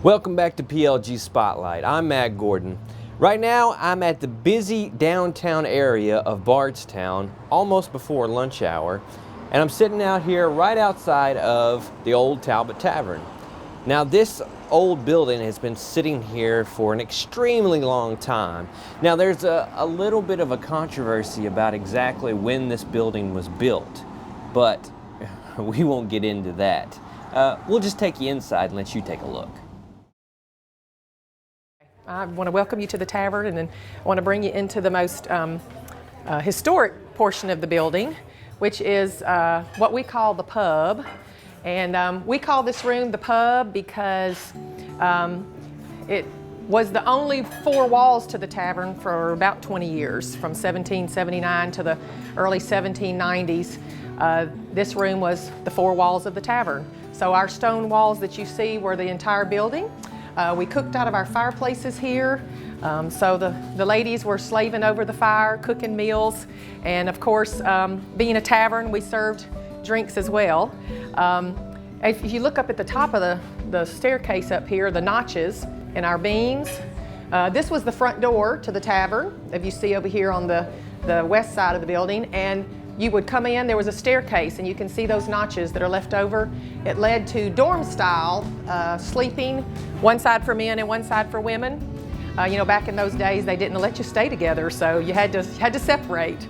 Welcome back to PLG Spotlight. I'm Matt Gordon. Right now, I'm at the busy downtown area of Bardstown, almost before lunch hour, and I'm sitting out here right outside of the Old Talbott Tavern. Now, this old building has been sitting here for an extremely long time. Now, there's a little bit of a controversy about exactly when this building was built, but we won't get into that. We'll just take you inside and let you take a look. I want to welcome you to the tavern, and then I want to bring you into the most historic portion of the building, which is what we call the pub. And we call this room the pub because it was the only four walls to the tavern for about 20 years, from 1779 to the early 1790s. This room was the four walls of the tavern. So our stone walls that you see were the entire building. We cooked out of our fireplaces here, so the ladies were slaving over the fire, cooking meals, and of course, being a tavern, we served drinks as well. If you look up at the top of the staircase up here, the notches in our beams, this was the front door to the tavern, if you see over here on the west side of the building, and you would come in, there was a staircase, and you can see those notches that are left over. It led to dorm style sleeping, one side for men and one side for women. Back in those days, they didn't let you stay together, so you had to separate.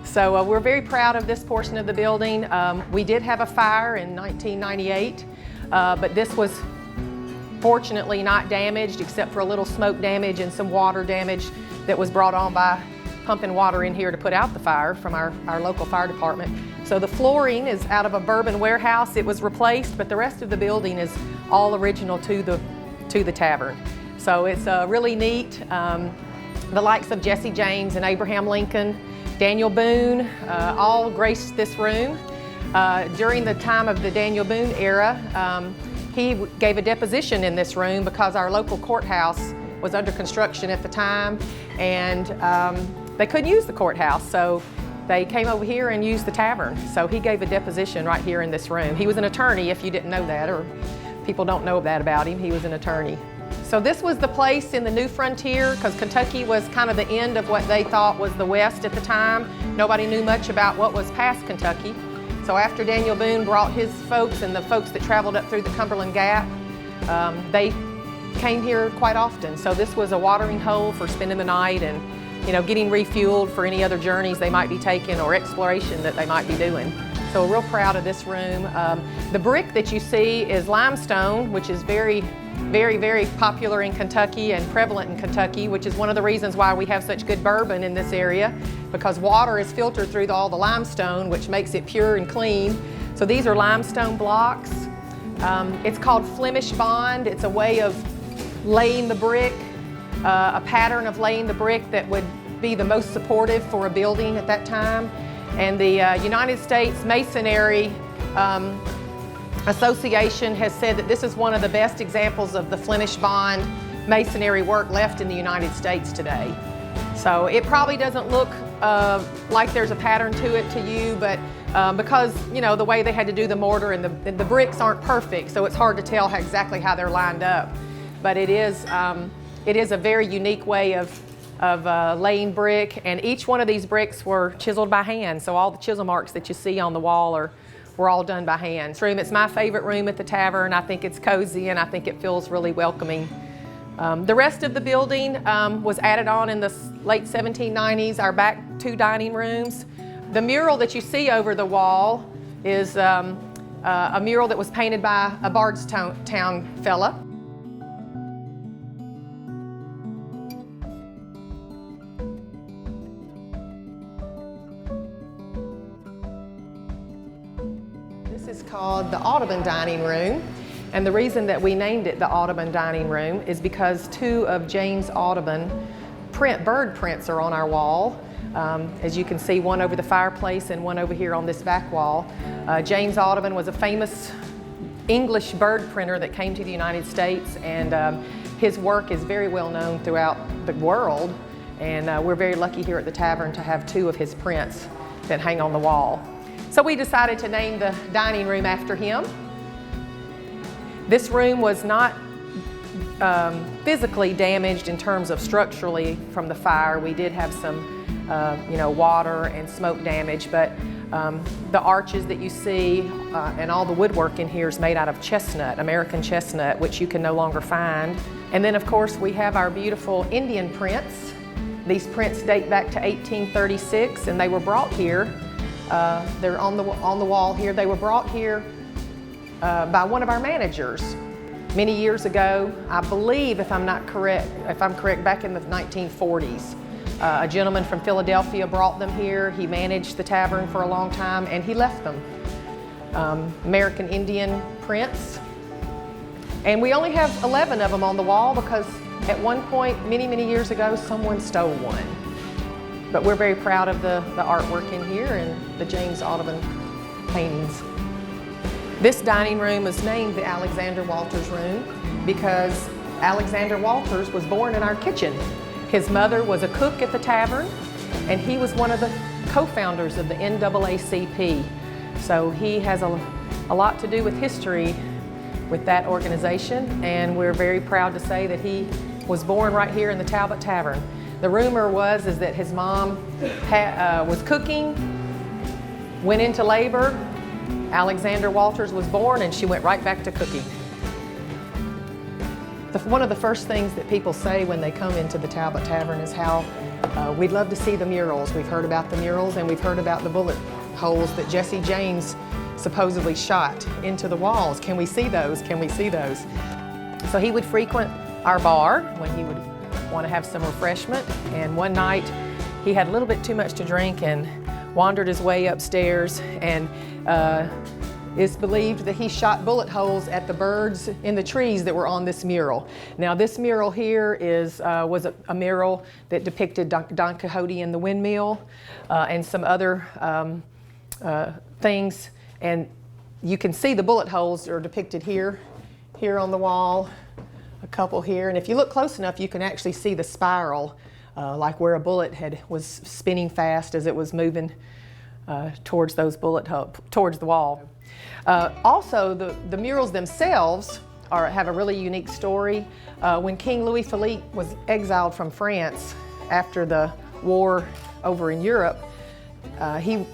So we're very proud of this portion of the building. We did have a fire in 1998, but this was fortunately not damaged except for a little smoke damage and some water damage that was brought on by pumping water in here to put out the fire from our local fire department. So the flooring is out of a bourbon warehouse. It was replaced, but the rest of the building is all original to the tavern. So it's really neat. The likes of Jesse James and Abraham Lincoln, Daniel Boone, all graced this room. During the time of the Daniel Boone era, he gave a deposition in this room because our local courthouse was under construction at the time, and they couldn't use the courthouse, so they came over here and used the tavern. So he gave a deposition right here in this room. He was an attorney, if you didn't know that, or people don't know that about him. He was an attorney. So this was the place in the new frontier, because Kentucky was kind of the end of what they thought was the West at the time. Nobody knew much about what was past Kentucky. So after Daniel Boone brought his folks and the folks that traveled up through the Cumberland Gap, they came here quite often. So this was a watering hole for spending the night and getting refueled for any other journeys they might be taking or exploration that they might be doing. So we're real proud of this room. The brick that you see is limestone, which is very, very, very popular in Kentucky and prevalent in Kentucky, which is one of the reasons why we have such good bourbon in this area, because water is filtered through all the limestone, which makes it pure and clean. So these are limestone blocks. It's called Flemish bond. It's a way of laying the brick, a pattern of laying the brick that would be the most supportive for a building at that time. And the United States Masonry Association has said that this is one of the best examples of the Flemish bond masonry work left in the United States today. So it probably doesn't look like there's a pattern to it to you, but because the way they had to do the mortar and the bricks aren't perfect, so it's hard to tell exactly how they're lined up. But it is a very unique way of laying brick, and each one of these bricks were chiseled by hand. So all the chisel marks that you see on the wall were all done by hand. This room, it's my favorite room at the tavern. I think it's cozy, and I think it feels really welcoming. The rest of the building was added on in the late 1790s, our back two dining rooms. The mural that you see over the wall is a mural that was painted by a Bardstown fella. This is called the Audubon Dining Room, and the reason that we named it the Audubon Dining Room is because two of James Audubon bird prints are on our wall. As you can see, one over the fireplace and one over here on this back wall. James Audubon was a famous English bird printer that came to the United States, and his work is very well known throughout the world, and we're very lucky here at the tavern to have two of his prints that hang on the wall. So we decided to name the dining room after him. This room was not physically damaged in terms of structurally from the fire. We did have some water and smoke damage, but the arches that you see and all the woodwork in here is made out of chestnut, American chestnut, which you can no longer find. And then of course we have our beautiful Indian prints. These prints date back to 1836, and they were brought here. They're on the wall here. They were brought here by one of our managers many years ago. I believe, if I'm correct, back in the 1940s. A gentleman from Philadelphia brought them here. He managed the tavern for a long time, and he left them. American Indian prints. And we only have 11 of them on the wall because at one point, many, many years ago, someone stole one. But we're very proud of the artwork in here and the James Audubon paintings. This dining room is named the Alexander Walters Room because Alexander Walters was born in our kitchen. His mother was a cook at the tavern, and he was one of the co-founders of the NAACP. So he has a lot to do with history with that organization, and we're very proud to say that he was born right here in the Talbott Tavern. The rumor is that his mom was cooking, went into labor, Alexander Walters was born, and she went right back to cooking. One of the first things that people say when they come into the Talbott Tavern is how we'd love to see the murals. We've heard about the murals, and we've heard about the bullet holes that Jesse James supposedly shot into the walls. Can we see those? Can we see those? So he would frequent our bar when he would want to have some refreshment, and one night he had a little bit too much to drink and wandered his way upstairs, and it's believed that he shot bullet holes at the birds in the trees that were on this mural. Now this mural here was a mural that depicted Don Quixote and the windmill and some other things, and you can see the bullet holes are depicted here on the wall, a couple here, and if you look close enough you can actually see the spiral like where a bullet was spinning fast as it was moving towards those towards the wall. Also, the murals themselves have a really unique story. When King Louis Philippe was exiled from France after the war over in Europe, he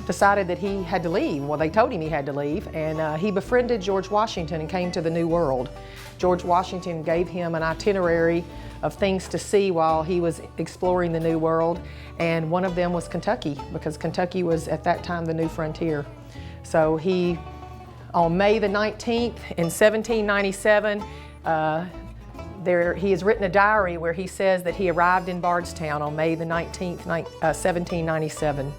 decided that he had to leave. Well, they told him he had to leave, and he befriended George Washington and came to the New World. George Washington gave him an itinerary of things to see while he was exploring the New World, and one of them was Kentucky, because Kentucky was at that time the new frontier. So he, on May the 19th in 1797, he has written a diary where he says that he arrived in Bardstown on May the 19th, 1797.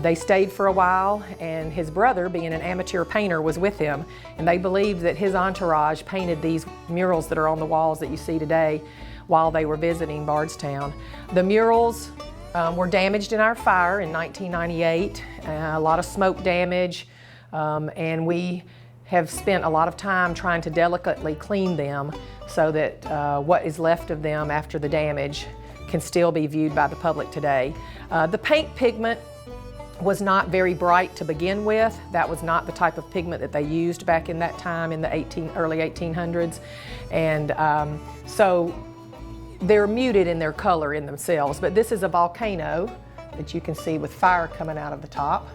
They stayed for a while, and his brother, being an amateur painter, was with him, and they believed that his entourage painted these murals that are on the walls that you see today while they were visiting Bardstown. The murals were damaged in our fire in 1998, a lot of smoke damage, and we have spent a lot of time trying to delicately clean them so that what is left of them after the damage can still be viewed by the public today. The paint pigment was not very bright to begin with. That was not the type of pigment that they used back in that time in the early 1800s. And so they're muted in their color in themselves. But this is a volcano that you can see with fire coming out of the top.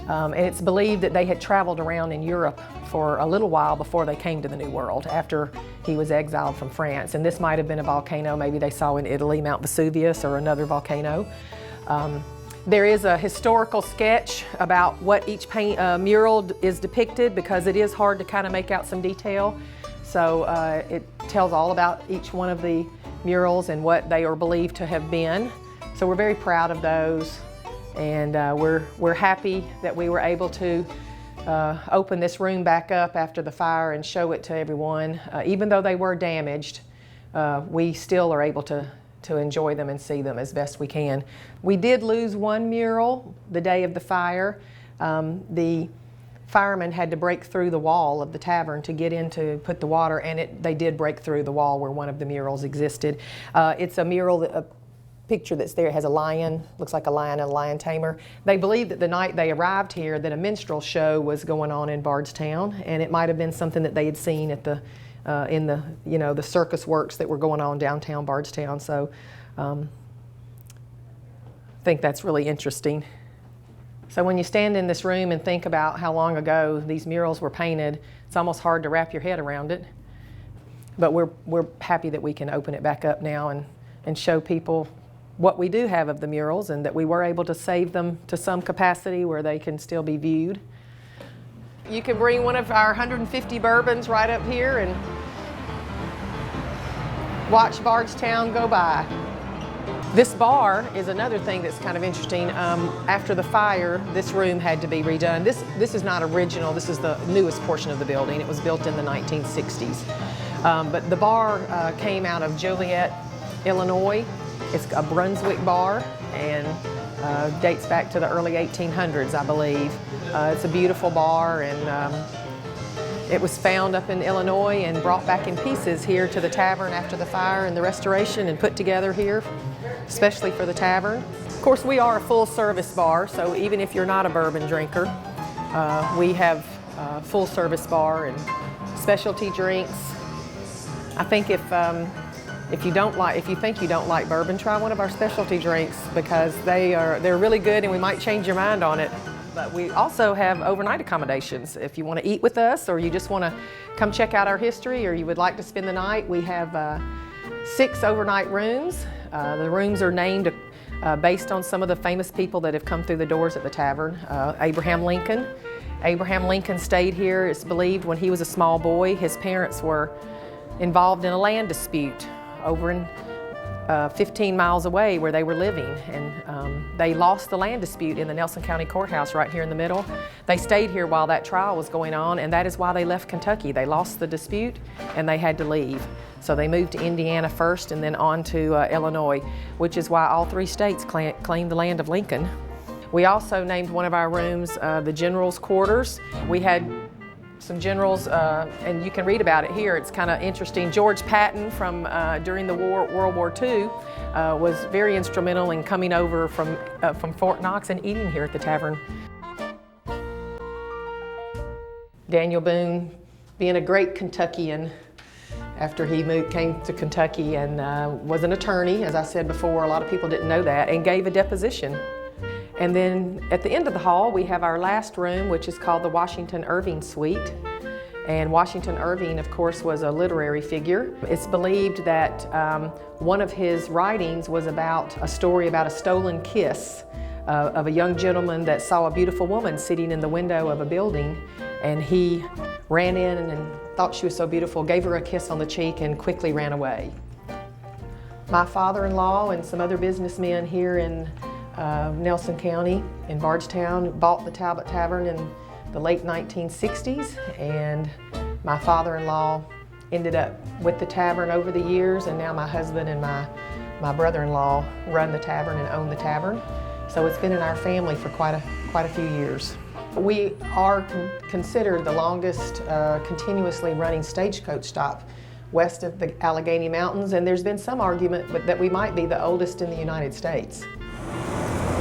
And it's believed that they had traveled around in Europe for a little while before they came to the New World, after he was exiled from France. And this might have been a volcano maybe they saw in Italy, Mount Vesuvius, or another volcano. There is a historical sketch about what each mural is depicted, because it is hard to kind of make out some detail. So it tells all about each one of the murals and what they are believed to have been. So we're very proud of those, and we're happy that we were able to open this room back up after the fire and show it to everyone. Even though they were damaged, we still are able to enjoy them and see them as best we can. We did lose one mural the day of the fire. The firemen had to break through the wall of the tavern to get in to put the water, and they did break through the wall where one of the murals existed. It's a mural, a picture that's there. It has a lion, looks like a lion and a lion tamer. They believe that the night they arrived here that a minstrel show was going on in Bardstown, and it might have been something that they had seen at the in the, the circus works that were going on downtown Bardstown. So I think that's really interesting. So when you stand in this room and think about how long ago these murals were painted, it's almost hard to wrap your head around it. But we're happy that we can open it back up now and show people what we do have of the murals, and that we were able to save them to some capacity where they can still be viewed. You can bring one of our 150 bourbons right up here and watch Bardstown go by. This bar is another thing that's kind of interesting. After the fire, this room had to be redone. This is not original. This is the newest portion of the building. It was built in the 1960s. But the bar came out of Joliet, Illinois. It's a Brunswick bar and dates back to the early 1800s, I believe. It's a beautiful bar, and it was found up in Illinois and brought back in pieces here to the tavern after the fire and the restoration, and put together here, especially for the tavern. Of course, we are a full-service bar, so even if you're not a bourbon drinker, we have a full-service bar and specialty drinks. I think if you think you don't like bourbon, try one of our specialty drinks, because they're really good, and we might change your mind on it. But we also have overnight accommodations. If you want to eat with us, or you just want to come check out our history, or you would like to spend the night, we have 6 overnight rooms. The rooms are named based on some of the famous people that have come through the doors at the tavern. Abraham Lincoln. Abraham Lincoln stayed here, it's believed, when he was a small boy. His parents were involved in a land dispute over in 15 miles away where they were living, and they lost the land dispute in the Nelson County Courthouse right here in the middle. They stayed here while that trial was going on, and that is why they left Kentucky. They lost the dispute and they had to leave. So they moved to Indiana first, and then on to Illinois, which is why all 3 states claim the land of Lincoln. We also named one of our rooms the General's Quarters. We had some generals, and you can read about it here. It's kind of interesting. George Patton from during the war, World War II, was very instrumental in coming over from Fort Knox and eating here at the tavern. Daniel Boone, being a great Kentuckian, after he came to Kentucky and was an attorney, as I said before, a lot of people didn't know that, and gave a deposition. And then at the end of the hall, we have our last room, which is called the Washington Irving Suite. And Washington Irving, of course, was a literary figure. It's believed that one of his writings was about a story about a stolen kiss of a young gentleman that saw a beautiful woman sitting in the window of a building, and he ran in and thought she was so beautiful, gave her a kiss on the cheek, and quickly ran away. My father-in-law and some other businessmen here in Nelson County in Bardstown bought the Talbott Tavern in the late 1960s, and my father-in-law ended up with the tavern over the years, and now my husband and my brother-in-law run the tavern and own the tavern. So it's been in our family for quite a few years. We are considered the longest continuously running stagecoach stop west of the Allegheny Mountains, and there's been some argument that we might be the oldest in the United States.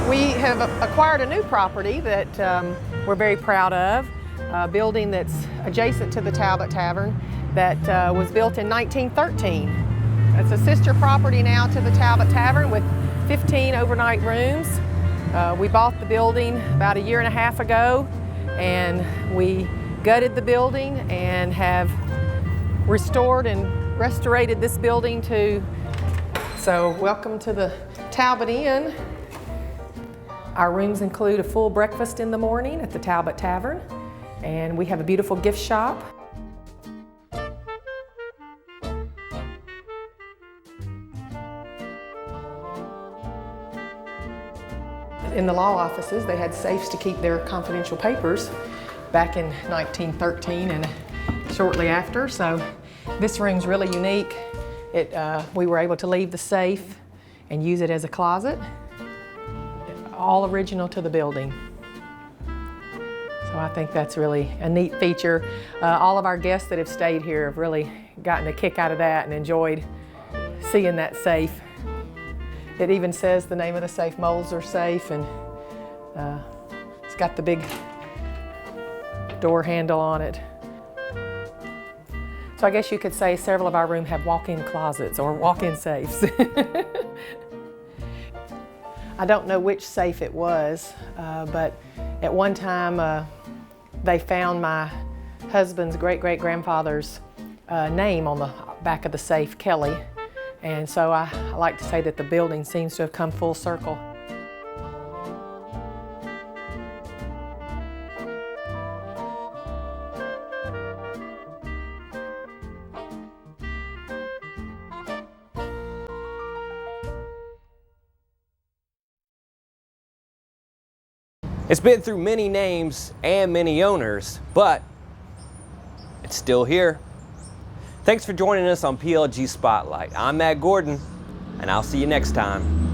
We have acquired a new property that we're very proud of, a building that's adjacent to the Talbott Tavern that was built in 1913. It's a sister property now to the Talbott Tavern with 15 overnight rooms. We bought the building about 1.5 years ago, and we gutted the building and have restored and restorated this building so welcome to the Talbott Inn. Our rooms include a full breakfast in the morning at the Talbott Tavern, and we have a beautiful gift shop. In the law offices, they had safes to keep their confidential papers back in 1913 and shortly after, so this room's really unique. We were able to leave the safe and use it as a closet. All original to the building. So I think that's really a neat feature. All of our guests that have stayed here have really gotten a kick out of that and enjoyed seeing that safe. It even says the name of the safe, Molzer Safe, and it's got the big door handle on it. So So I guess you could say several of our rooms have walk-in closets or walk-in safes. I don't know which safe it was, but at one time they found my husband's great-great-grandfather's name on the back of the safe, Kelly. And so I like to say that the building seems to have come full circle. It's been through many names and many owners, but it's still here. Thanks for joining us on PLG Spotlight. I'm Matt Gordon, and I'll see you next time.